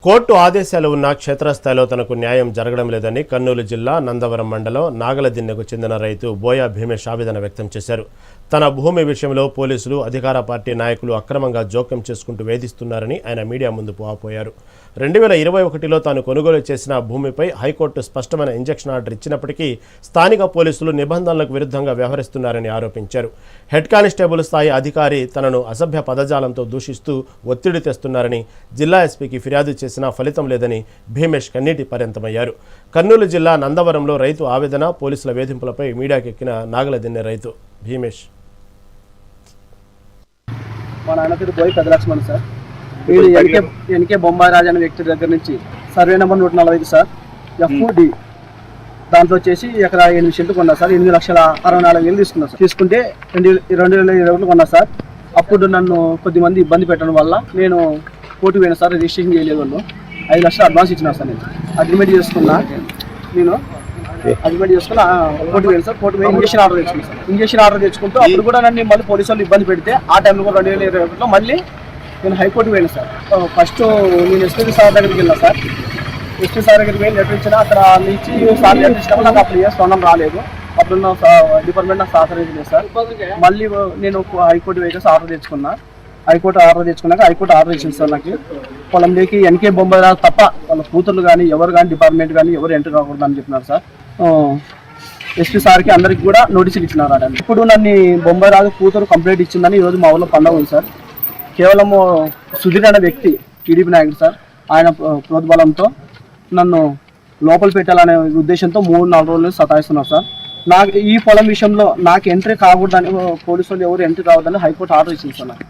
Court ఆదేశాలు ఉన్న క్షేత్రస్థాయిలో తనకు న్యాయం జరగడం లేదని కర్నూలు జిల్లా నందవరం మండలం నాగలదిన్నెకు చెందిన రైతు బోయా భీమేష్ ఆవేదన వ్యక్తం చేశారు. తన భూమి విషయంలో పోలీసులు అధికార పార్టీ నాయకులు అక్రమంగా జోక్యం చేసుకుంటూ వేధిస్తున్నారని ఆయన మీడియా ముందు వాపోయారు. 2021లో తాను కొనుగోలు చేసిన భూమిపై హైకోర్టు స్పష్టమైన ఇంజెక్షన్ ఆర్డర్ ఇచ్చినప్పటికీ స్థానిక పోలీసులు నిబంధనలకు విరుద్ధంగా వ్యవహరిస్తున్నారని ఆరోపించారు. హెడ్ కానిస్టేబుల్ స్థాయి అధికారి తనను అసభ్య పదజాలంతో దూషిస్తూ ఒత్తిడి తెస్తున్నారని జిల్లా ఎస్పీకి ఫిర్యాదు చేసినా ఫలితం లేదని భీమేష్ కన్నీటి పర్యంతమయ్యారు. కర్నూలు జిల్లా నందవరంలో రైతు ఆవేదన, పోలీసుల వేధింపులపై మీడియాకెక్కిన నాగలదిన్నె రైతు భీమేష్. మా నాన్న పేరు బోయి పెద్దలక్ష్మణ్ సార్. వీళ్ళు ఎన్కే బొమ్మారాజు అనే వ్యక్తి దగ్గర నుంచి సర్వే నెంబర్ 145 సార్ FD దాంట్లో వచ్చేసి ఎకరా 8 సెంట్లు కొన్నా సార్. 8,64,000 తీసుకున్నా సార్. తీసుకుంటే 2020 కొన్నా సార్. అప్పుడు నన్ను కొద్దిమంది ఇబ్బంది పెట్టడం వల్ల నేను కోర్టు పోయినా సార్. రిజిస్ట్రేషన్ చేయలేదు వాళ్ళు. 5 లక్షలు అడ్వాన్స్ ఇచ్చినా సార్. నేను అగ్రిమెంట్ చేసుకున్నా. కోర్టు పోయినా సార్. కోర్టు పోయి ఇంజక్షన్ ఆర్డర్ తెచ్చుకున్నాను సార్. ఇంజక్షన్ ఆర్డర్ తెచ్చుకుంటూ అప్పుడు కూడా నన్ను మళ్ళీ పోలీసు వాళ్ళు ఇబ్బంది పెడితే ఆ టైంలో కూడా 2021లో మళ్ళీ నేను హైకోర్టు పోయినా సార్. ఫస్ట్ నేను ఎస్పీ సార్ దగ్గరికి వెళ్ళినా సార్. ఎస్పీ సార్ దగ్గరికి వెళ్ళి లెటర్ ఇచ్చినా అక్కడ ఇచ్చి సార్ లెటర్ ఇచ్చినప్పుడు నాకు అప్పుడు ఏ స్పందన రాలేదు. అప్పుడున్న డిపార్ట్మెంట్ నాకు సహకరించలేదు సార్. మళ్ళీ నేను హైకోర్టు వెహికల్స్ ఆర్డర్ తెచ్చుకున్నా. హైకోర్టు ఆర్డర్ తెచ్చుకున్నాక హైకోర్టు ఆర్డర్ ఇచ్చింది సార్. నాకు పొలంలోకి ఎన్కే బొమ్మారాజు తప్ప వాళ్ళ కూతుర్లు కానీ ఎవరు కానీ డిపార్ట్మెంట్ కానీ ఎవరు ఎంటర్ కాకూడదు అని చెప్పినారు సార్. ఎస్పీ సార్కి అందరికి కూడా నోటీసులు ఇచ్చినారు. అక్కడ ఇప్పుడు నన్ను బొమ్మారాజు కూతురు కంప్లైంట్ ఇచ్చిందని ఈరోజు మా ఊళ్ళో పండుగ ఉంది సార్. కేవలం సుధీర్ అనే వ్యక్తి టీడీపీ నాయకుడు సార్. ఆయన ప్రోద్బలంతో నన్ను లోపల పెట్టాలనే ఉద్దేశంతో 3-4 రోజులు సతాయిస్తున్నారు సార్. నాకు ఈ పొలం విషయంలో నాకు ఎంట్రీ కాకూడదని పోలీసు వాళ్ళు ఎవరు ఎంట్రీ కావద్దని హైకోర్టు ఆర్డర్ ఇచ్చింది సార్. నాకు